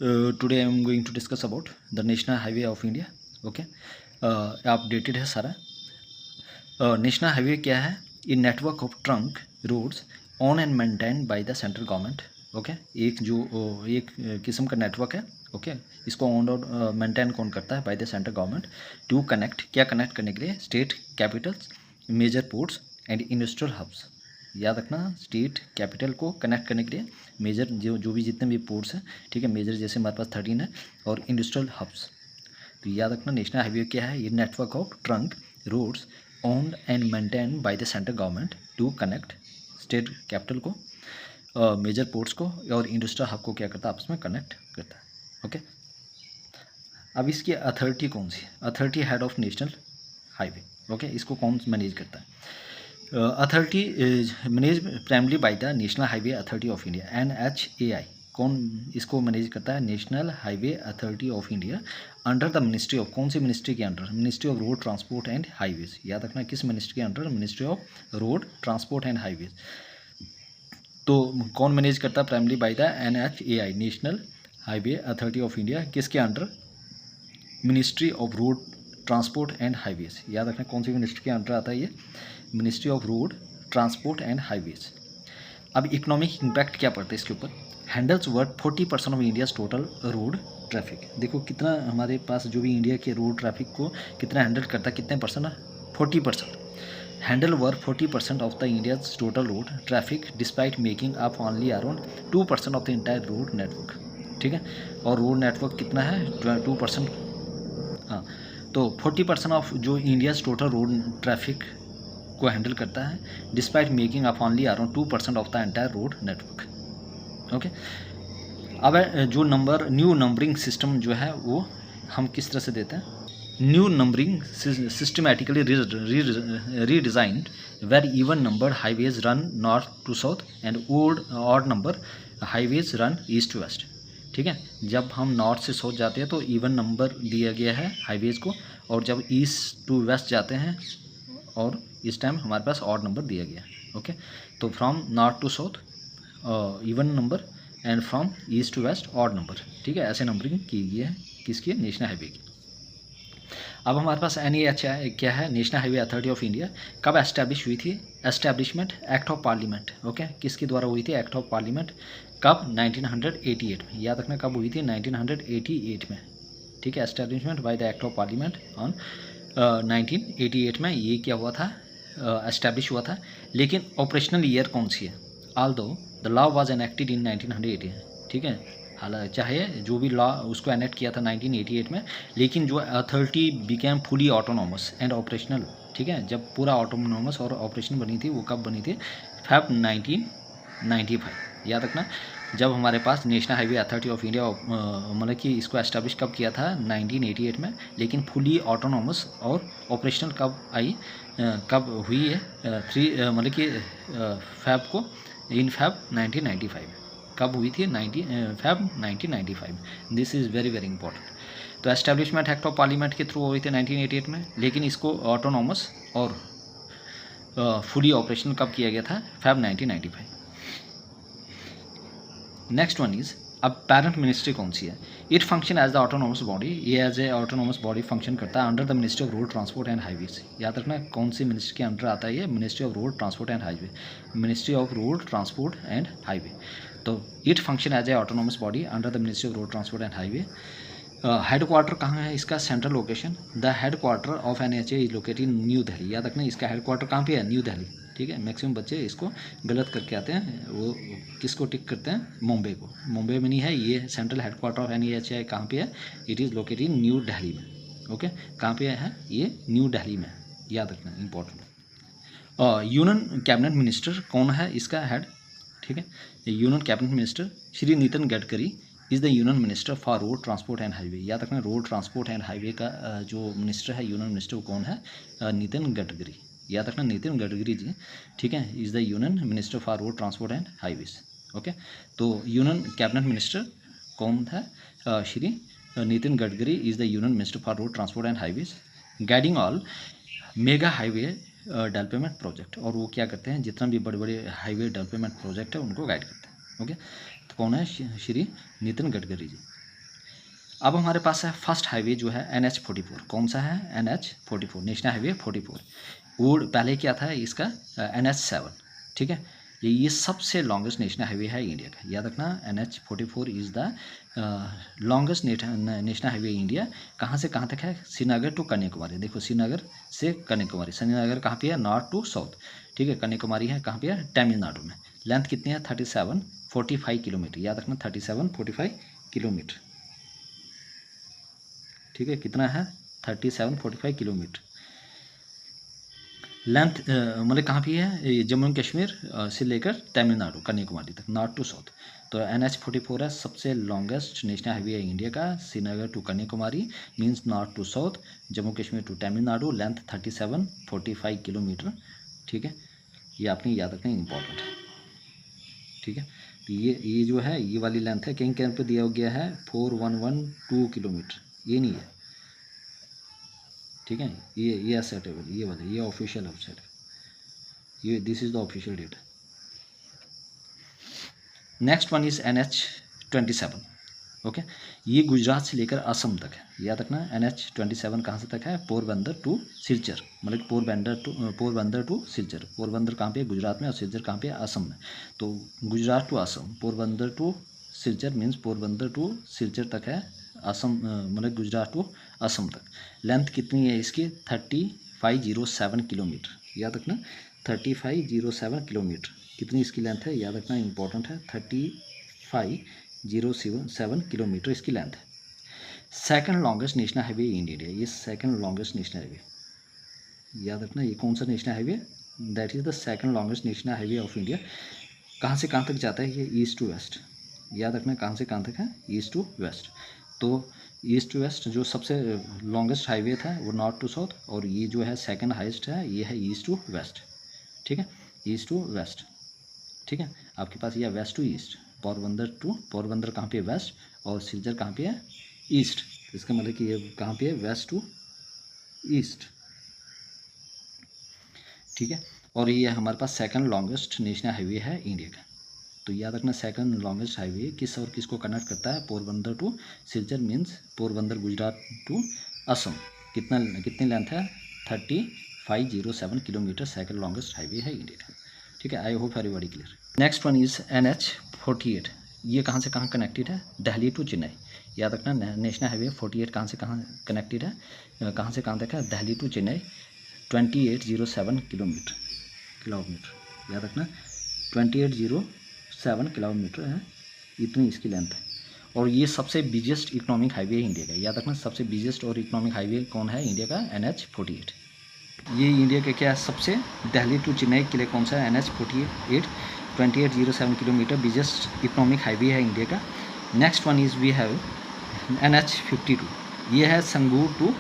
Today I am going to discuss about the national highway of India. Okay, updated है सारा। National highway क्या है? ये network of trunk roads on and maintain by the central government. Okay, एक किस्म का network है। Okay, इसको ऑन और मेंटेन कौन करता है? By the central government to connect, क्या कनेक्ट करने के लिए? State capitals, major ports and industrial hubs. याद रखना, स्टेट कैपिटल को कनेक्ट करने के लिए मेजर जो भी जितने भी पोर्ट्स हैं, ठीक है, मेजर जैसे हमारे पास 13 है, और इंडस्ट्रियल हब्स। तो याद रखना, नेशनल हाईवे क्या है? ये network of trunk roads owned and maintain by the central government to connect state capital को, मेजर पोर्ट्स को और इंडस्ट्रियल हब को क्या करता है? आपस में कनेक्ट करता है। ओके, अब इसकी अथॉरिटी कौन सी? Authority head of national highway. Okay, इसको कौन मैनेज करता है? Authority manage primary by the national highway authority of India, NHAI। कौन इसको मैनेज करता है? National highway authority of India under the ministry of, कौन सी मिनिस्ट्री के under? Ministry of road transport and highways. याद रखना, किस मिनिस्ट्री के under? Ministry of road transport and highways. तो कौन मैनेज करता है? Primary by the NHAI, national highway authority of India, किसके under? Ministry of road transport and highways. याद रखना, कौन सी मिनिस्ट्री के अंडर आता है ये? Ministry of road transport and highways. अब इकोनॉमिक इम्पैक्ट क्या पड़ता है इसके ऊपर? Handles worth 40% of India's total road traffic. देखो कितना हमारे पास जो भी इंडिया के रोड ट्रैफिक को कितना हैंडल करता है, कितने percent? 40%। Handle worth 40% of the India's total road traffic despite making up only around 2% of the entire road network. ठीक है, और रोड नेटवर्क कितना है? 2%। हाँ, तो 40% ऑफ जो इंडियाज टोटल रोड ट्रैफिक को हैंडल करता है, despite making up only around 2% of the entire road network. Okay, अब जो न्यू नंबरिंग सिस्टम जो है वो हम किस तरह से देते हैं? New numbering systematically redesigned where even number highways run north to south and odd number highways run east to west. ठीक है, जब हम नॉर्थ से साउथ जाते हैं तो इवन नंबर दिया गया है हाईवेज को, और जब ईस्ट टू वेस्ट जाते हैं और इस टाइम हमारे पास ऑड नंबर दिया गया है। ओके, तो from north to south even number and from east to west odd number. ठीक है, ऐसे नंबरिंग की गई है किसकी? नेशनल हाईवे की। अब हमारे पास NHAI क्या है? National highway authority of India. कब एस्टैब्लिश हुई थी? Establishment act of parliament. Okay, किसके द्वारा हुई थी? Act of parliament. कब? 1988 में। याद रखना कब हुई थी? 1988 में। ठीक है, establishment by the act of parliament on 1988 में ये क्या हुआ था? एस्टैब्लिश हुआ था। लेकिन ऑपरेशनल ईयर कौन सी है? Although the law was enacted इन 1980। ठीक है, हालांकि चाहे जो भी लॉ उसको एनेक्ट किया था 1988 में, लेकिन जो authority became fully autonomous and operational. ठीक है, जब पूरा ऑटोनॉमस और ऑपरेशन बनी थी वो कब बनी थी? फेब 1995। याद रखना, जब हमारे पास national highway authority of India मतलब कि इसको एस्टैब्लिश कब किया था? 1988 में, लेकिन फुली ऑटोनॉमस और ऑपरेशनल कब आई? कब हुई है? मतलब कि फैब को, इन फैब 1995। कब हुई थी? Feb 1995। This is very very important. तो एस्टैब्लिशमेंट एक्ट ऑफ पार्लियामेंट के थ्रू हुई थी 1988 में, लेकिन इसको ऑटोनॉमस और फुली ऑपरेशनल कब किया गया था? फैब 1995। नेक्स्ट वन इज, अब पेरेंट मिनिस्ट्री कौन सी है? It function as the autonomous body. ये as a autonomous body function करता है under the ministry of road transport and highways. याद रखना, कौन सी मिनिस्ट्री के अंडर आता है ये? Ministry of road transport and highway. Ministry of road transport and highway. तो it function as a autonomous body under the ministry of road transport and highway. Headquarter कहाँ है इसका? Central location. The headquarter of NHAI is located in new Delhi. याद रखना, इसका headquarter कहाँ पे है? न्यू दिल्ली। ठीक है, मैक्सिमम बच्चे इसको गलत करके आते हैं, वो किसको टिक करते हैं? मुंबई को। मुंबई में नहीं है ये। Central head quarter of NHAI कहाँ पे है? It is located in new Delhi में। ओके, कहाँ पे है ये? न्यू दिल्ली में। याद रखना, इंपॉर्टेंट। यूनियन कैबिनेट मिनिस्टर कौन है इसका हेड? ठीक है, union cabinet minister Shri Nitin Gadkari is the union minister for road transport and highway. याद रखना, रोड ट्रांसपोर्ट एंड हाईवे का जो मिनिस्टर है, यूनियन मिनिस्टर, कौन है? नितिन गडकरी। याद रखना, नितिन गडकरी जी। ठीक है, is the union minister for road transport and highways. Okay, तो यूनियन कैबिनेट मिनिस्टर कौन था? Shri Nitin Gadkari is the union minister for road transport and highways, guiding all mega highway development project. और वो क्या करते हैं? जितना भी बड़े बड़े हाईवे डेवलपमेंट प्रोजेक्ट है उनको गाइड करते हैं। ओके, तो कौन है? श्री नितिन गडकरी जी। अब हमारे पास है फर्स्ट हाईवे जो है NH44। कौन सा है? NH44, national highway 44। वो पहले क्या था इसका? NH7। ठीक है, ये सबसे लॉन्गेस्ट नेशनल हाईवे है इंडिया का, याद रखना। NH44 is the longest national highway India. कहाँ से कहाँ तक है? श्रीनगर टू कन्याकुमारी। देखो, श्रीनगर से कन्याकुमारी। श्रीनगर कहाँ पे है? North to south. ठीक है, कन्याकुमारी है कहाँ पे है? तमिलनाडु में। लेंथ कितनी है? 3745 किलोमीटर, याद रखना 3745 किलोमीटर। ठीक है, कितना है? 3745 किलोमीटर लेंथ। मतलब कहाँ पे है? जम्मू एंड कश्मीर से लेकर तमिलनाडु कन्याकुमारी तक, नॉर्थ टू साउथ। तो NH44 है सबसे लॉन्गेस्ट नेशनल हाईवे है इंडिया का। Srinagar to Kanyakumari means north to south, Jammu Kashmir to Tamil Nadu, length 3745 kilometre. ठीक है, ये आपने याद रखना, इंपॉर्टेंट है। ठीक है, तो ये जो है ये वाली लेंथ है। कहीं पे दिया गया है 4112 किलोमीटर, ये नहीं है। ठीक है, ये एक्सेप्टेबल, ये वाला, ये ऑफिशियल वेबसाइट है, ये this is the official data. Next one is NH27। Okay, ये गुजरात से लेकर असम तक है, याद रखना। NH27 कहाँ से तक है? पोरबंदर टू सिलचर, मतलब पोरबंदर टू सिलचर। पोरबंदर कहाँ पे है? गुजरात में, और सिलचर कहाँ पे है? असम में। तो Gujarat to Assam, Porbandar to Silchar means Porbandar to Silchar तक है असम, मतलब गुजरात टू असम तक। लेंथ कितनी है इसकी? 3507 किलोमीटर, याद रखना 3507 किलोमीटर। कितनी इसकी लेंथ है? याद रखना, इंपॉर्टेंट है। 3507 किलोमीटर इसकी लेंथ है। Second longest national highway in India, ये सेकंड लॉन्गेस्ट नेशनल हाईवे, याद रखना। ये कौन सा national highway? That is the second longest national highway of India. कहाँ से कहाँ तक जाता है ये? ईस्ट टू वेस्ट, याद रखना। कहाँ से कहाँ तक है? East to west. तो ईस्ट टू वेस्ट जो सबसे लॉन्गेस्ट हाईवे था वो नॉर्थ टू साउथ, और ये जो है सेकंड हाईएस्ट है, ये है ईस्ट टू वेस्ट। ठीक है, ईस्ट टू वेस्ट। ठीक है, आपके पास यह वेस्ट टू ईस्ट, पोरबंदर कहाँ पे है? वेस्ट, और सिलचर कहाँ पे है? ईस्ट। इसका मतलब कि ये कहाँ पे है? West to east. ठीक है, और ये हमारे पास सेकंड लॉन्गेस्ट नेशनल हाईवे है इंडिया का। तो याद रखना, सेकंड लॉन्गेस्ट हाईवे किस और किसको कनेक्ट करता है? Porbandar to Silchar means Porbandar Gujarat to Assam. कितनी लेंथ है? 3507 किलोमीटर, सेकंड लॉन्गेस्ट हाईवे है इंडिया का। ठीक है, I hope everybody clear. Next one is NH48। ये कहाँ से कहाँ कनेक्टेड है? दिल्ली टू चेन्नई, याद रखना। नेशनल हाईवे 48 कहाँ से कहाँ कनेक्टेड है? कहाँ से कहाँ तक है? दिल्ली टू चेन्नई, 2807 किलोमीटर, याद रखना 2807 किलोमीटर है, इतनी इसकी लेंथ है। और ये सबसे बिगेस्ट इकोनॉमिक हाईवे है इंडिया का, याद रखना। सबसे बिगेस्ट और इकोनॉमिक हाईवे कौन है इंडिया का? NH48। ये इंडिया के क्या है सबसे? दिल्ली टू चेन्नई के लिए कौन सा है? NH48, 2807 kilometre, biggest economic highway है इंडिया का। Next one is we have NH52। ये है संगरूर टू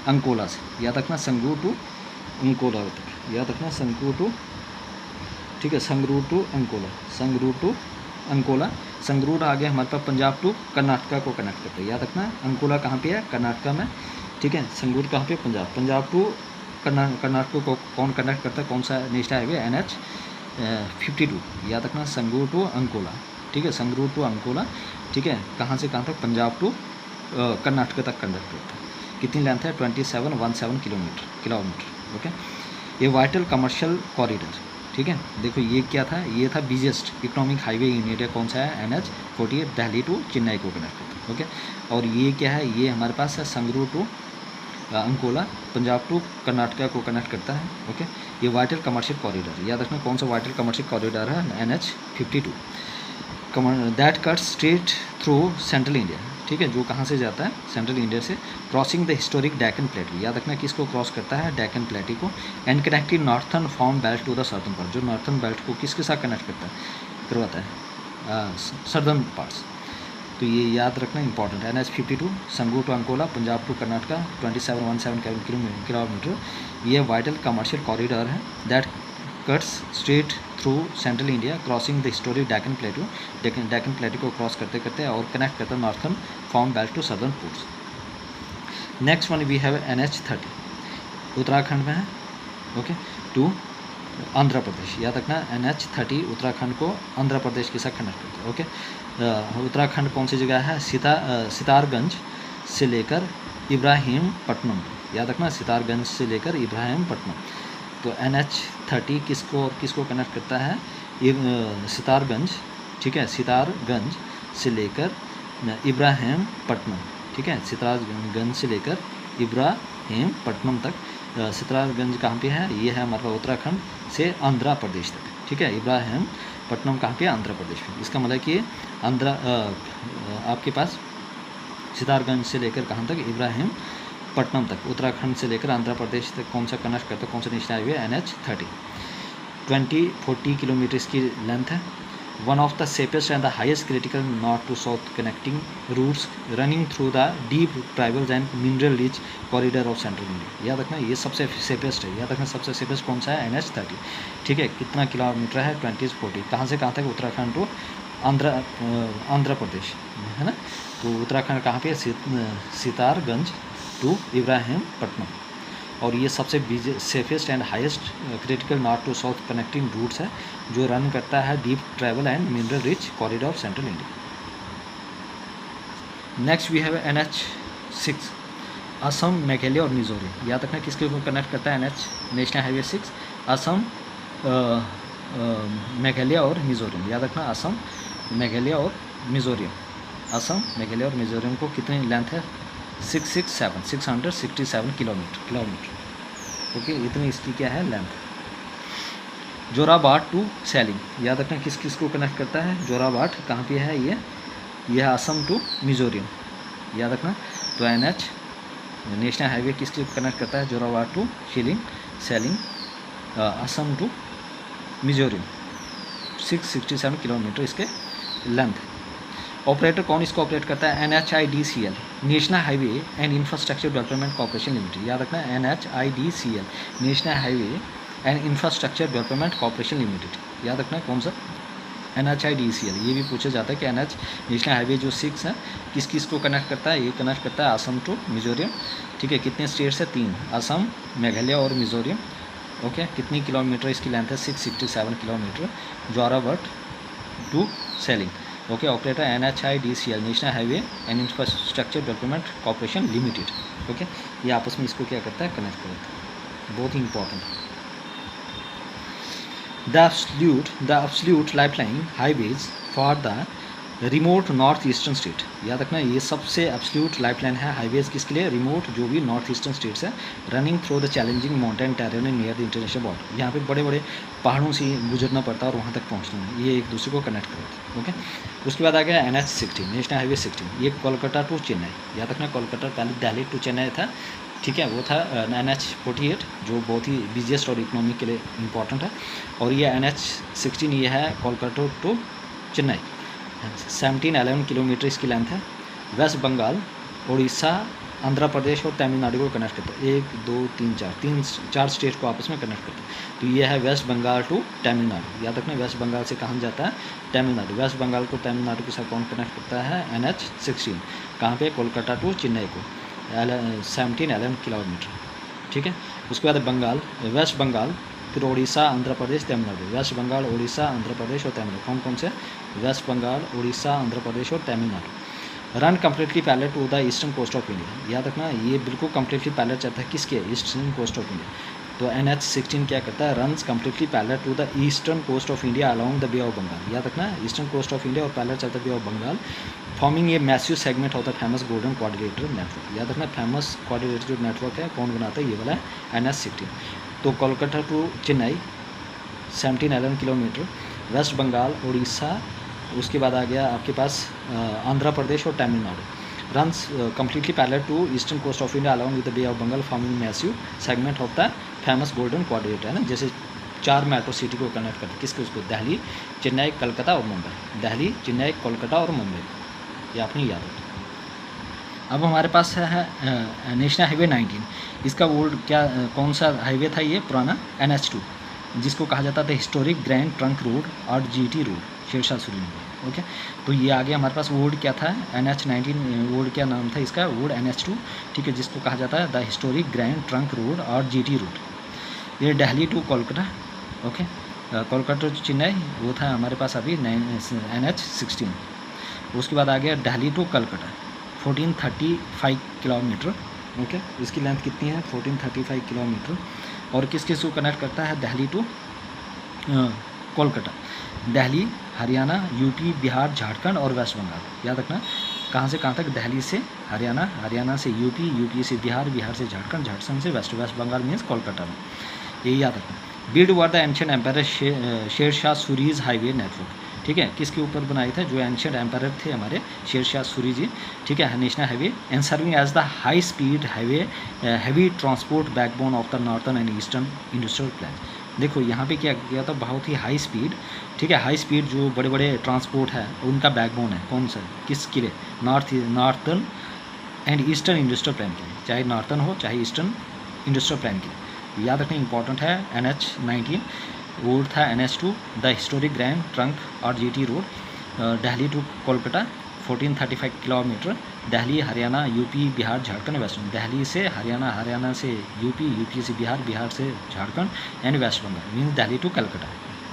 अंकोला से, याद रखना। संगरूर टू अंकोला तक, याद रखना। संगरूर टू, ठीक है, संगरूर टू अंकोला, संगरूर टू अंकोला। संगरूर आगे हमारे पास पंजाब टू कर्नाटका को कनेक्ट करते हैं, याद रखना। अंकोला कहाँ पे है? कर्नाटका में। ठीक है, संगरूर कहाँ पे? पंजाब। पंजाब टू कर्नाटक को कौन कनेक्ट करता है? कौन सा नेशनल हाईवे? NH52, याद रखना। संगरूर टू अंकोला, ठीक है, संगरूर टू अंकोला। ठीक है, कहाँ से कहाँ तक? पंजाब टू कर्नाटक तक कनेक्ट करता है। कितनी लेंथ है? 2717 किलोमीटर। ओके, ये वाइटल कमर्शियल कॉरिडोर। ठीक है, देखो ये क्या था? ये था biggest economic highway in India. कौन सा है? NH48, दिल्ली टू चेन्नई को कनेक्ट करता है। ओके, और ये क्या है? ये हमारे पास है संगरूर टू अंकोला, पंजाब टू कर्नाटका को कनेक्ट करता है। ओके, ये वाइटल कमर्शियल कॉरिडोर, याद रखना। कौन सा वाइटल कमर्शियल कॉरिडोर है? NH52 that cut straight through central India. ठीक है, जो कहाँ से जाता है? सेंट्रल इंडिया से, crossing the historic Deccan plateau, याद रखना। किसको क्रॉस करता है? डेक्कन प्लेटू को। And connecting northern form belt to the southern part, जो नॉर्थन बेल्ट को किसके साथ कनेक्ट करवाता है? Southern parts. तो ये याद रखना, इंपॉर्टेंट है। NH52 Sangrur to Ankola, Punjab to Karnataka, 2717 kilometre. ये वाइटल कमर्शियल कॉरिडोर है that cuts straight through central India, crossing the historic Deccan plateau. Deccan plateau को क्रॉस करते करते और कनेक्ट करता है northern form belt to southern ports. Next one we have NH30, Uttarakhand में है। ओके, टू आंध्र प्रदेश, याद रखना। NH30 उत्तराखंड को आंध्र प्रदेश के साथ कनेक्ट करता है। ओके, उत्तराखंड कौन सी जगह है? सितारगंज से लेकर इब्राहिमपट्टनम, याद रखना सितारगंज से लेकर इब्राहिमपट्टनम। तो NH30 किसको और किसको कनेक्ट करता है? सितारगंज, ठीक है, सितारगंज से लेकर इब्राहिमपट्टनम, ठीक है, सितारगंज से लेकर इब्राहिमपट्टनम तक। सितारगंज कहाँ पे है? ये है हमारा उत्तराखंड से आंध्र प्रदेश तक, ठीक है। इब्राहिमपट्टनम कहाँ पे है? आंध्र प्रदेश में। इसका मतलब कि आपके पास सितारगंज से लेकर कहाँ तक? इब्राहिमपट्टनम तक, उत्तराखंड से लेकर आंध्र प्रदेश तक कौन सा कनेक्ट करता है? कौन सा नेशनल हाईवे? NH30। 40 किलोमीटर इसकी लेंथ है। One of the safest and the highest critical north to south connecting routes running through the deep tribals and mineral rich corridor of central India. याद रखना ये सबसे सेफेस्ट है। याद रखना सबसे सेफेस्ट कौन सा है? NH30, ठीक है। कितना किलोमीटर है? 20-40। कहाँ से कहाँ तक? उत्तराखंड टू आंध्र प्रदेश, है ना। तो उत्तराखंड कहाँ पे? सितारगंज टू इब्राहिमपट्टनम। और ये सबसे safest and highest critical north to south connecting routes है जो रन करता है deep travel and mineral rich corridor of central India. Next we have NH6, Assam, Meghalaya और मिजोरम। याद रखना किसके को कनेक्ट करता है? नेशनल हाईवे 6 असम, मेघालय और मिजोरम। याद रखना असम, मेघालय और मिजोरम। असम, मेघालय और मिजोरम को कितनी लेंथ है? 667 किलोमीटर। ओके, इतनी इसकी क्या है? लेंथ। जोराबाट टू सैलिंग। याद रखना किस किस को कनेक्ट करता है? जोराबाट कहाँ पे है? ये है असम टू मिजोरम। याद रखना। तो NH नेशनल हाईवे किसको कनेक्ट करता है? Jorabat to Selling, Assam to Mizoram. 667 kilometre इसके लेंथ। ऑपरेटर कौन इसको ऑपरेट करता है? NHIDCL, national highway and infrastructure development corporation limited. याद रखना NHIDCL, national highway and infrastructure development corporation limited. याद रखना कौन सा? NHIDCL। ये भी पूछा जाता है कि NH नेशनल हाईवे जो 6 है किस किस को कनेक्ट करता है? ये कनेक्ट करता है असम टू मिजोरम, ठीक है। कितने स्टेट्स है? 3, असम, मेघालय और मिजोरम। ओके, कितनी किलोमीटर इसकी लेंथ है? 667 kilometre. Jorabat to Selling. Okay, operator NHIDCL, national highway and infrastructure development corporation limited. Okay, ये आपस में इसको क्या करता है? कनेक्ट करता है। बहुत ही important. The absolute lifeline highways for the remote north eastern state. याद रखना ये सबसे एब्सोल्यूट लाइफलाइन है हाईवेज किसके लिए? रिमोट जो भी नॉर्थ ईस्टर्न स्टेट्स है, running through the challenging mountain terrain near the international border. यहाँ पे बड़े बड़े पहाड़ों से गुजरना पड़ता है और वहाँ तक पहुँचना है। ये एक दूसरे को कनेक्ट करते हैं। ओके, उसके बाद आ गया NH16, नेशनल हाईवे 16। ये कोलकाता टू चेन्नई। याद रखना कोलकाता पहले दिल्ली टू चेन्नई था, ठीक है। वो था NH48 जो बहुत ही बिजिएस्ट और इकोनॉमी के लिए इम्पॉर्टेंट है। और ये NH16 ये है कोलकाता टू चेन्नई। 1711 किलोमीटर इसकी लेंथ है। वेस्ट बंगाल, उड़ीसा, आंध्र प्रदेश और तमिलनाडु को कनेक्ट करता है। 1 2 3 4 स्टेट को आपस में कनेक्ट करता है। तो ये है वेस्ट बंगाल टू तमिलनाडु। याद रखना वेस्ट बंगाल से कहाँ जाता है? तमिलनाडु। वेस्ट बंगाल को तमिलनाडु के साथ कौन कनेक्ट करता है? NH16। कहाँ पे? कोलकाता टू चेन्नई को 1711 किलोमीटर, ठीक है। उसके बाद बंगाल, वेस्ट बंगाल, फिर उड़ीसा, आंध्र प्रदेश, तमिलनाडु। वेस्ट बंगाल, उड़ीसा, आंध्र प्रदेश और तमिलनाडु। कौन कौन से? वेस्ट बंगाल, उड़ीसा, आंध्र प्रदेश और Tamil Nadu. Run completely parallel to the eastern coast of India. याद रखना ये बिल्कुल कम्प्लीटली पैरेलल चलता है किसके? Eastern coast of India. तो NH16 क्या करता है? Runs completely parallel to the eastern coast of India along the Bay of Bengal. याद रखना ईस्टर्न कोस्ट ऑफ इंडिया और पैरेलल चलता है बे ऑफ बंगाल, फॉर्मिंग ये मैसिव सेगमेंट होता है फेमस गोल्डन कोऑर्डिनेटर नेटवर्क। याद रखना फेमस कोऑर्डिनेटर जो नेटवर्क है कौन बनाता है? ये वाला है NH16। तो Kolkata to Chennai 1711 kilometre. West Bengal, Orissa, उसके बाद आ गया आपके पास आंध्र प्रदेश और Tamil Nadu. Runs completely parallel to eastern coast of India along with the Bay of Bengal, forming massive segment of the famous golden coordinator, है ना। जैसे 4 मेट्रो सिटी को कनेक्ट करते किसको? उसको दिल्ली, चेन्नई, कलकत्ता और मुंबई। दिल्ली, चेन्नई, कोलकाता और मुंबई, ये आपने याद रखना। अब हमारे पास है नेशनल हाईवे 19। इसका ओल्ड क्या कौन सा हाईवे था? ये पुराना NH2, जिसको कहा जाता था हिस्टोरिक ग्रैंड ट्रंक रोड और GT रोड, शेरशाह सूरी नगर। ओके, तो ये आगे हमारे पास ओल्ड क्या था? NH19। ओल्ड क्या नाम था इसका? ओल्ड NH2, ठीक है, जिसको कहा जाता है the historic grand Trunk Road और GT रोड। ये Delhi to Kolkata, okay, Kolkata to Chennai, वो था हमारे पास अभी NH16। उसके बाद आ गया Delhi to Calcutta 1435 kilometre. Okay, इसकी लेंथ कितनी है? 1435 किलोमीटर। और किस किस को कनेक्ट करता है? दिल्ली टू कोलकाता, दिल्ली, हरियाणा, यूपी, बिहार, झारखंड और वेस्ट बंगाल। याद रखना, कहाँ से कहाँ तक? दिल्ली से हरियाणा, हरियाणा से यूपी, यूपी से बिहार, बिहार से झारखंड, झारखंड से वेस्ट बंगाल मीन्स कोलकाता में। ये याद रखना। Build were the ancient empire Sher Shah Suri's highway network. ठीक है, किसके ऊपर बनाए थे? जो एंशिएंट एम्पायर थे हमारे शेरशाह सूरी जी। ठीक है, national highway and serving as the high speed highway heavy transport backbone of the northern and eastern industrial plan. देखो यहाँ पे क्या किया था? बहुत ही हाई स्पीड, ठीक है, हाई स्पीड जो बड़े बड़े ट्रांसपोर्ट है उनका बैकबोन है। कौन सा? किसके लिए? Northern and eastern industrial plan के लिए, चाहे नॉर्थन हो चाहे ईस्टर्न इंडस्ट्रियल प्लान के लिए। याद रखना इंपॉर्टेंट है। NH-19 रोड था, NH-2 the historic grand trunk और GT road, Delhi to Kolkata 1435 kilometre, Delhi, Haryana, UP, Bihar, Jharkhand, west. Delhi से हरियाणा, हरियाणा से यूपी, यूपी से बिहार, बिहार से Jharkhand and west Bengal means Delhi to Calcutta,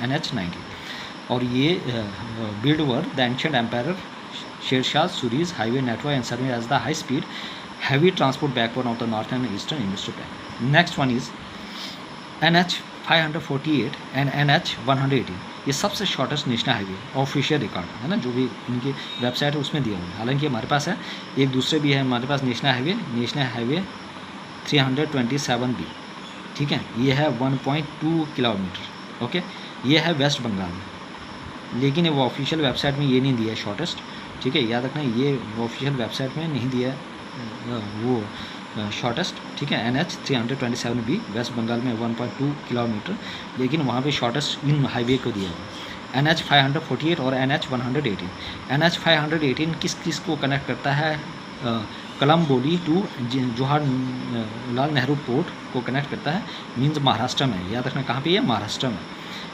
NH-19। और ये build were the ancient empire Sher Shah Suri's highway network and serving as the high speed heavy transport backbone of the north and eastern industrial plan. Next one is NH-548 and NH-118। ये सबसे shortest national highway official record है ना, जो भी इनकी website है उसमें दिया हुआ है। हालांकि हमारे पास है एक दूसरे भी है हमारे पास नेशनल हाईवे 327B। ठीक है, ये है 1.2 किलोमीटर। ओके, ये है वेस्ट बंगाल में, लेकिन वो ऑफिशियल वेबसाइट में ये नहीं दिया है शॉर्टेस्ट। ठीक है, याद रखना ये ऑफिशियल वेबसाइट में नहीं दिया है वो शॉर्टेस्ट। ठीक है, NH-327B वेस्ट बंगाल में 1.2 किलोमीटर, लेकिन वहाँ पे शॉर्टेस्ट इन हाईवे को दिया है NH-548 और NH-118। NH-518 किस किस को कनेक्ट करता है? कलम्बोली टू जवाहरलाल नेहरू पोर्ट को कनेक्ट करता है, मीन्स महाराष्ट्र में। याद रखना कहाँ पे है? महाराष्ट्र में।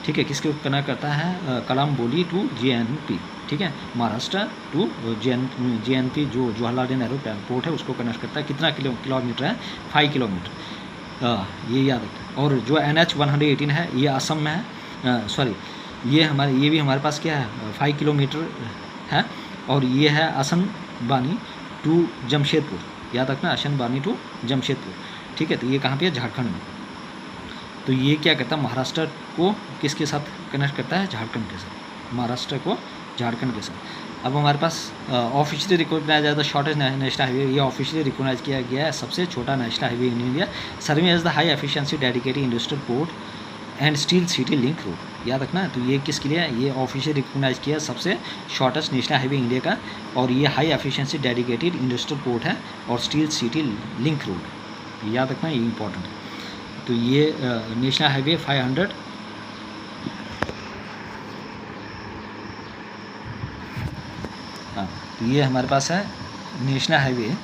ठीक है, किसको कनेक्ट करता है? Kalamboli to JNP। ठीक है, महाराष्ट्र टू JNP जो जवाहरलाल नेहरू पोर्ट है उसको कनेक्ट करता है। कितना किलोमीटर है? 5 किलोमीटर। ये याद रखना। और जो NH-118 है ये असम में है, सॉरी ये भी हमारे पास क्या है? 5 किलोमीटर है। और ये है असनबानी टू जमशेदपुर। याद रखना, असनबानी टू जमशेदपुर। ठीक है, तो ये कहाँ पे है? झारखंड में। तो ये क्या करता है? महाराष्ट्र को किसके साथ कनेक्ट करता है? झारखंड के साथ। महाराष्ट्र को झारखंड के साथ। अब हमारे पास officially recognise as the shortest national highway, ये ऑफिशियली रिकॉग्नाइज किया गया है सबसे छोटा national highway in India, serving as the high efficiency dedicated industrial port and steel city link road. याद रखना, तो ये किसके लिए? ये ऑफिशियली रिकॉग्नाइज किया सबसे शॉर्टेस्ट नेशनल हाईवे इंडिया का, और ये high efficiency dedicated industrial port है और स्टील सिटी लिंक रोड। याद रखना, ये इंपॉर्टेंट है। तो ये नेशनल हाईवे 500 तो ये हमारे पास है नेशनल हाईवे। ये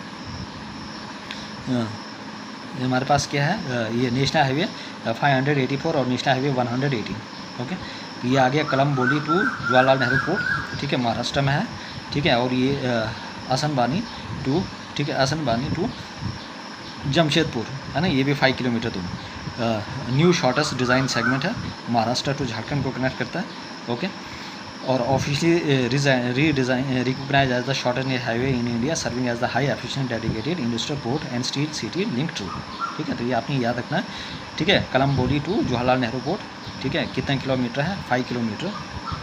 हमारे पास क्या है? ये नेशनल हाईवे 584 और नेशनल हाईवे 118। ओके, तो ये आ गया कलम्बोली टू जवाहरलाल नेहरू पोर्ट। ठीक है, महाराष्ट्र में है। ठीक है, और ये असनबानी टू, ठीक है, असनबानी टू जमशेदपुर है ना, ये भी 5 किलोमीटर दूर। न्यू शॉर्टेस्ट डिज़ाइन सेगमेंट है, महाराष्ट्र टू झारखंड को कनेक्ट करता है। ओके, और officially recognise as the shortest highway in India, serving as the high efficient dedicated industrial port and steel city link too. ठीक है, तो ये आपने याद रखना है। ठीक है, कलम्बोली टू जवाहरलाल नेहरू पोर्ट। ठीक है, कितना किलोमीटर है? 5 किलोमीटर।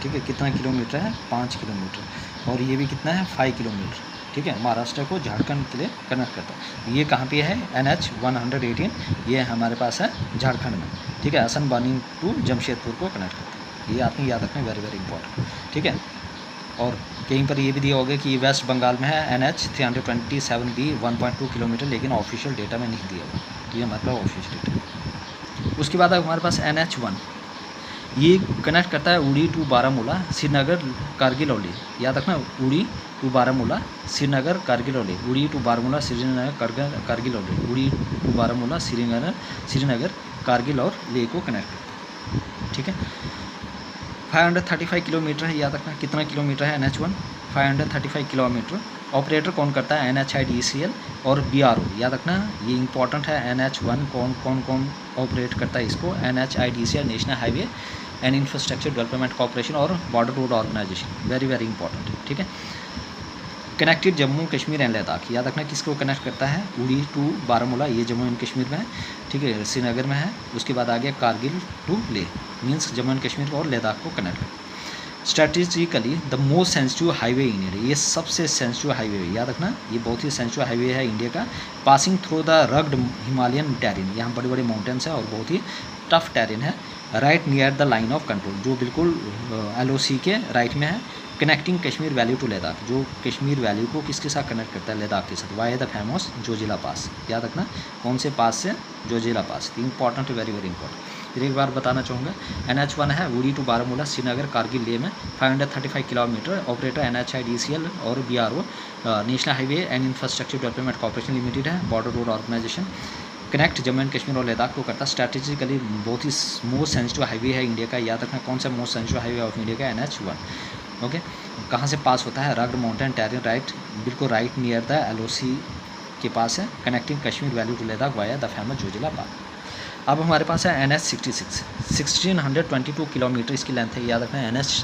ठीक है, कितना किलोमीटर है? 5 किलोमीटर। और ये भी कितना है? 5 किलोमीटर। ठीक है, महाराष्ट्र को झारखंड के लिए कनेक्ट करता है। ये कहाँ पे है? NH-118, ये हमारे पास है झारखंड में। ठीक है, असनबानी टू जमशेदपुर को कनेक्ट करता है। ये आपने याद रखना, वेरी वेरी इंपॉर्टेंट। ठीक है, और कहीं पर ये भी दिया होगा कि वेस्ट बंगाल में है NH-327B 1.2 किलोमीटर, लेकिन ऑफिशियल डेटा में नहीं दिया हुआ। ये मतलब ऑफिशियल डेटा। उसके बाद हमारे पास NH-1, ये कनेक्ट करता है उड़ी टू बारामूला, श्रीनगर, कारगिल औली। याद रखना, उड़ी टू बारामूला, श्रीनगर, कारगिल औली। उड़ी टू बारामूला, श्रीनगर, कारगिल औली। उड़ी टू बारामूला, श्रीनगर, कारगिल और लेह को कनेक्ट करता है। ठीक है, 535 किलोमीटर है। याद रखना, कितना किलोमीटर है? NH-1 535 kilometre. ऑपरेटर कौन करता है? NHIDCL और BRO। याद रखना, ये इंपॉर्टेंट है। NH-1 कौन ऑपरेट करता है इसको? NHIDCL, national highway and infrastructure development corporation और border road organisation. Very very important है। ठीक है, कनेक्टेड जम्मू कश्मीर एंड लद्दाख, याद रखना किसको कनेक्ट करता है, उड़ी टू बारामूला, ये जम्मू एंड कश्मीर में है, ठीक है, श्रीनगर में है। उसके बाद आ गया Kargil to Leh, means Jammu and Kashmir और लद्दाख को कनेक्ट करता है। Strategically the most sensitive highway in India, ये सबसे सेंसिटिव हाईवे है, याद रखना ये बहुत ही सेंसिटिव हाईवे है इंडिया का। Passing through the rugged Himalayan terrain, यहाँ बड़े बड़े माउंटेन्स है और बहुत ही टफ टेरेन है। Right near the line of control, जो बिल्कुल LOC के राइट में है। Connecting Kashmir valley to Ladakh, जो कश्मीर वैली को किसके साथ कनेक्ट करता है, लद्दाख के साथ। Via the famous Zojila pass, याद रखना कौन से पास से, Zojila pass. Important, very very important. फिर एक बार बताना चाहूँगा, NH1 है उड़ी टू बारामूला श्रीनगर कारगिल लेह में 535 किलोमीटर। ऑपरेटर NHIDCL और BRO national highway and infrastructure development corporation limited है। Border road organisation connect Jammu and Kashmir और लद्दाख को करता है। स्ट्रैटेजिकली बहुत ही मोस्ट सेंसिटिव हाईवे है इंडिया का, याद रखना कौन सा most sensitive highway of India का, NH1। ओके, कहाँ से पास होता है, रग्ड माउंटेन टेरेन, राइट बिल्कुल राइट नियर द LOC के पास है। Connecting Kashmir valley to Ladakh via the famous Zojila pass. अब हमारे पास है NH66, 1622 किलोमीटर इसकी लेंथ है, याद रखना NH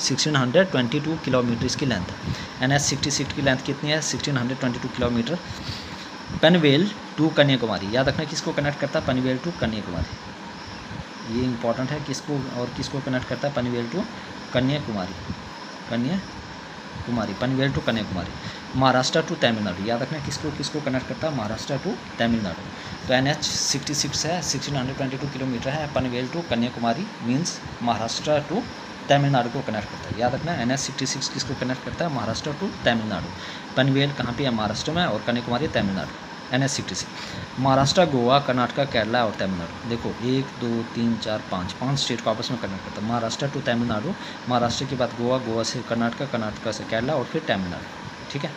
1622 किलोमीटर इसकी लेंथ है। NH66 की लेंथ कितनी है, 1622 किलोमीटर। पनवेल टू कन्याकुमारी, याद रखना किसको कनेक्ट करता है, पनवेल टू कन्याकुमारी, ये इंपॉर्टेंट है। किसको और किसको कनेक्ट करता है, Panvel to Kanyakumari, Panvel to Kanyakumari. Maharashtra to Tamil Nadu, याद रखना किसको किसको कनेक्ट करता है, महाराष्ट्र टू तमिलनाडु। तो NH66 है, 1622 किलोमीटर है। Panvel to Kanyakumari means Maharashtra to Tamil Nadu को कनेक्ट करता है, याद रखना NH66 किसको कनेक्ट करता है, महाराष्ट्र टू तमिलनाडु। पनवेल कहाँ पे है, महाराष्ट्र में, और कन्याकुमारी तमिलनाडु। NH66 महाराष्ट्र, गोवा, कर्नाटका, केरला और तमिलनाडु। देखो 1 2 3 4 5 स्टेट को आपस में कनेक्ट करता है। महाराष्ट्र टू तमिलनाडु, महाराष्ट्र के बाद गोवा, गोवा से कर्नाटका, कर्नाटका से केरला और फिर तमिलनाडु, ठीक है।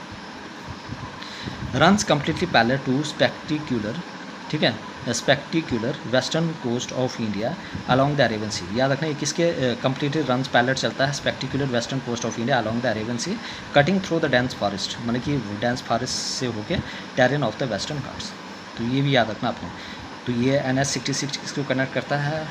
Runs completely parallel to spectacular, ठीक है, spectacular western coast of India along the Arabian sea, याद रखना ये किसके कम्प्लीटली रन्स पैरेलल चलता है, spectacular western coast of India along the Arabian sea, cutting through the dense forest, मतलब कि डेंस फॉरेस्ट से होके terrain of the Western Ghats. तो ये भी याद रखना आपने। तो ये NH66 किसको कनेक्ट करता है,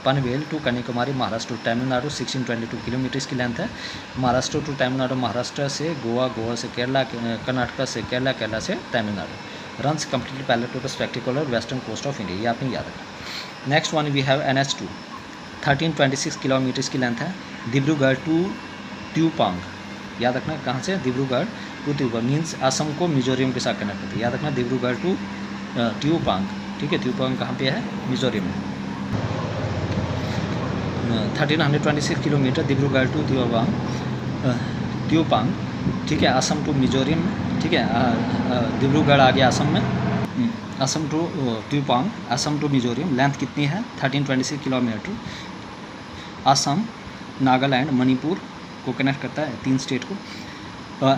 Panvel to Kanyakumari, Maharashtra to Tamil Nadu, 1622 kilometre इसकी लेंथ है। महाराष्ट्र टू तमिलनाडु, महाराष्ट्र से गोवा, गोवा से केरला, कर्नाटका से केरला, केरला से Tamil Nadu. Runs completely parallel to the spectacular western coast of India, ये आपने याद रखना। Next one we have NH2, 1326 kilometre इसकी लेंथ है। डिब्रूगढ़ टू त्यूपांग, याद रखना कहाँ से, डिब्रूगढ़ टू त्यूपांग मीन्स असम को मिजोरम के साथ कनेक्ट करती है, याद रखना डिब्रूगढ़ टू त्यूपांग, ठीक है। त्यूपांग कहाँ पे है, मिजोरम में। 1326 किलोमीटर डिब्रूगढ़ टू त्यूपांग, ठीक है, असम टू मिजोरम में, ठीक है। डिब्रूगढ़ आ गया असम में, Assam to Tuipang, Assam to Mizoram. Length कितनी है, 1326 किलोमीटर। असम, नागालैंड, मणिपुर को कनेक्ट करता है, 3 स्टेट को।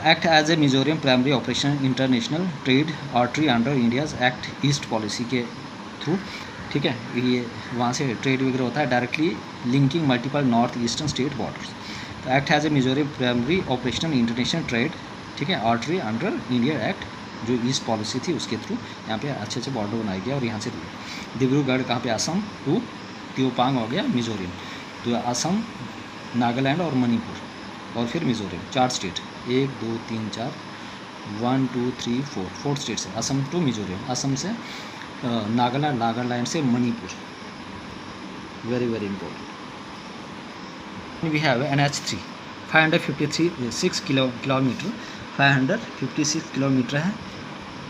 Act as a Mizoram primary operation international trade artery under India's act east policy के थ्रू, ठीक है। ये वहाँ से ट्रेड वगैरह होता है, directly linking multiple north eastern state borders. तो act has a Mizoram primary operational international trade, ठीक है, आर्टरी अंडर इंडिया एक्ट, जो ईस्ट पॉलिसी थी उसके थ्रू यहाँ पे अच्छे अच्छे बॉर्डर बनाया गया। और यहाँ से डिब्रूगढ़ कहाँ पे, असम टू त्यूपांग हो गया मिजोरम। तो असम, नागालैंड और मणिपुर और फिर मिजोरम, 4 स्टेट, 1 2 3 4 1 2 3 4 स्टेट्स है। असम टू मिजोरम, असम से नागालैंड, नागालैंड से Manipur, very very important. We have NH3, 556 kilometre, 556 kilometre है,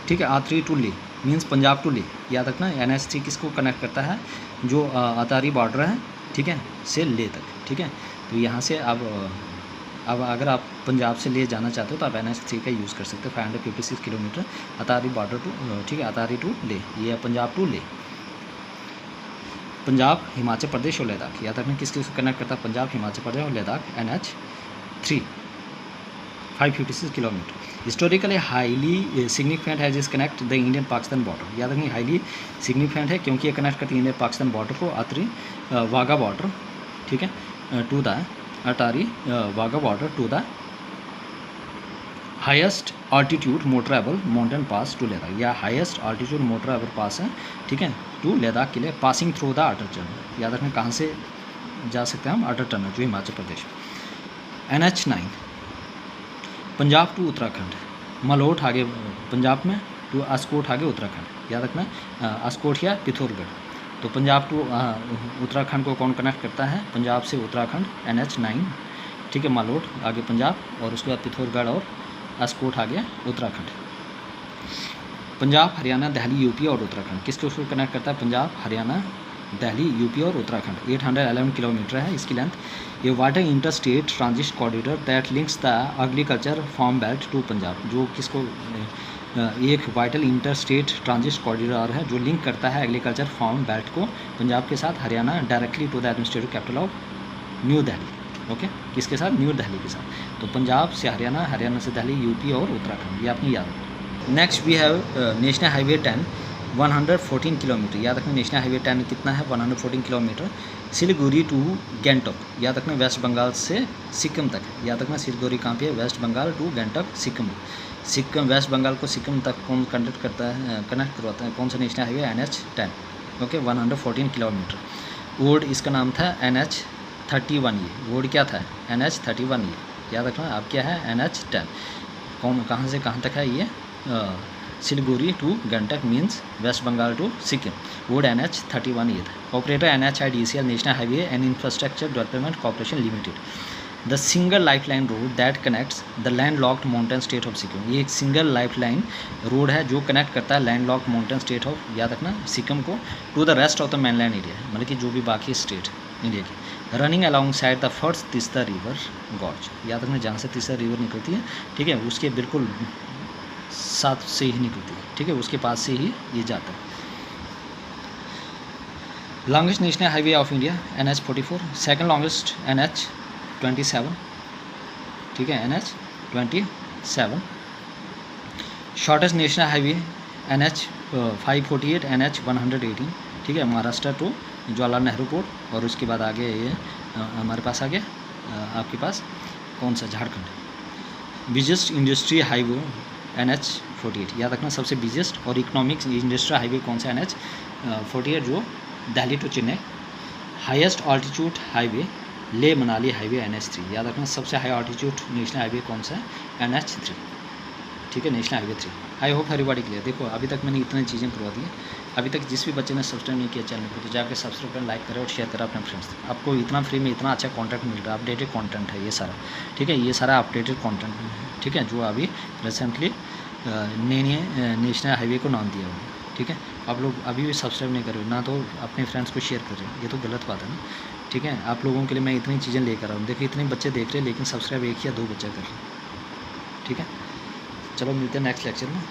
ठीक है। Attari to Leh means Punjab to Leh, याद रखना। NH3 किसको कनेक्ट करता है, जो अतारी बॉर्डर है, ठीक है, से ले तक, ठीक है। तो यहाँ से अब अगर आप पंजाब से ले जाना चाहते हो तो आप NH3 का यूज़ कर सकते हो। 556 किलोमीटर, अतारी बॉर्डर टू, ठीक है, अतारी टू ले, ये है पंजाब टू ले। पंजाब, हिमाचल प्रदेश और लद्दाख, याद रखना किसको कनेक्ट करता है, पंजाब, हिमाचल प्रदेश और Ladakh. NH3 556 kilometre. Historically highly significant है जिस connect the Indian Pakistan border, याद रखिए हाईली सिग्निफिकेंट है क्योंकि ये कनेक्ट करती है इंडियन पाकिस्तान बॉर्डर को, अतरी वाघा बॉर्डर, ठीक है, to the Attari Wagah border to the highest altitude motorable mountain pass to Ladakh, या हाईएस्ट आल्टीट्यूड मोटरेबल पास है, ठीक है, टू लद्दाख के लिए। Passing through the Atal tunnel, याद रखना कहाँ से जा सकते हैं हम, अटल टनल जो हिमाचल प्रदेश। NH9 पंजाब टू उत्तराखंड, मलोट आगे पंजाब में, टू अस्कोट आगे उत्तराखंड, याद रखना अस्कोट या पिथौरगढ़। तो पंजाब टू उत्तराखंड को कौन कनेक्ट करता है? पंजाब से उत्तराखंड NH9, ठीक है, मालोट आगे पंजाब, और उसके बाद पिथौरगढ़ और अस्कोट आगे उत्तराखंड। पंजाब हरियाणा दिल्ली यूपी और उत्तराखंड किसको उसको कनेक्ट करता है? पंजाब हरियाणा दिल्ली यूपी और उत्तराखंड। 811 किलोमीटर है इसकी लेंथ। ये water inter state transit corridor that links the agriculture farm belt to Punjab, जो किसको एक vital inter state transit corridor है जो लिंक करता है एग्रीकल्चर फार्म बेल्ट को पंजाब के साथ, Haryana directly to the administrative capital of new Delhi. Okay, किसके साथ? न्यू दिल्ली के साथ। तो पंजाब से हरियाणा, हरियाणा से दिल्ली, यूपी और उत्तराखंड, ये आपने याद रखना। Next we have national highway 10 114 kilometre, याद रखना नेशनल हाईवे 10 कितना है? 114 किलोमीटर। सिलीगुड़ी टू गैंगटॉक, याद रखना वेस्ट बंगाल से सिक्किम तक, याद रखना सिलीगुड़ी कहाँ पे है? West Bengal to Gangtok Sikkim. Sikkim west Bengal को सिक्किम तक कौन कनेक्ट करता है, कनेक्ट करवाता है? कौन सा national highway? NH10। Okay, 114 kilometre. वोड इसका नाम था NH31, ये वोड क्या था? NH31, ये याद रखना। अब क्या है? NH10। कौन कहाँ से कहाँ तक है ये? Siliguri to Gangtok means west Bengal to Sikkim. वोड NH31 ये था। Operator NHIDCL national highway and infrastructure development corporation limited, the single lifeline road that connects the land locked mountain state of Sikkim. ये एक सिंगल लाइफलाइन रोड है जो कनेक्ट करता है land locked mountain state of, याद रखना, सिक्किम को to the rest of the mainland area, मतलब कि जो भी बाकी स्टेट इंडिया की। Running alongside the first Teesta river gorge, याद रखना जहाँ से तीस्ता रिवर निकलती है, ठीक है, उसके बिल्कुल साथ से ही निकलती है, ठीक है, उसके पास से ही ये जाता है। Longest national highway of India NH44, second longest NH27, ठीक है, NH27। Shortest national highway NH548 NH118, ठीक है, महाराष्ट्र टू जवाहरलाल नेहरू पोर्ट, और उसके बाद आगे ये हमारे पास आगे आपके पास कौन सा? Jharkhand. Biggest industry highway NH48, याद रखना सबसे बिजेस्ट। और इकोनॉमिक इंडस्ट्रियल हाईवे कौन सा? NH48 जो Delhi to Chennai. Highest altitude highway Leh Manali highway NH3, याद रखना सबसे हाई ऑल्टीट्यूड नेशनल हाईवे कौन सा है? NH3, ठीक है, नेशनल हाईवे 3। आई होप एवरीबॉडी क्लियर। देखो अभी तक मैंने इतनी चीज़ें करवा दी है। अभी तक जिस भी बच्चे ने सब्सक्राइब नहीं किया चैनल को तो जाकर सब्सक्राइब करें, लाइक करें और शेयर करें अपने फ्रेंड्स तक। आपको इतना फ्री में इतना अच्छा कंटेंट मिल रहा है, अपडेटेड कंटेंट है ये सारा, ठीक है, ये सारा अपडेटेड कंटेंट है, ठीक है, जो अभी रिसेंटली नए नेशनल हाईवे को नाम दिया हुआ है, ठीक है। आप लोग अभी भी सब्सक्राइब नहीं कर रहे हो ना, तो अपने फ्रेंड्स को शेयर कर रहे हैं, ये तो गलत बात है ना, ठीक है। आप लोगों के लिए मैं इतनी चीज़ें लेकर आऊँ, देखिए इतने बच्चे देख रहे हैं लेकिन सब्सक्राइब 1 या 2 बच्चा कर रहे हैं, ठीक है। चलो मिलते हैं नेक्स्ट लेक्चर में।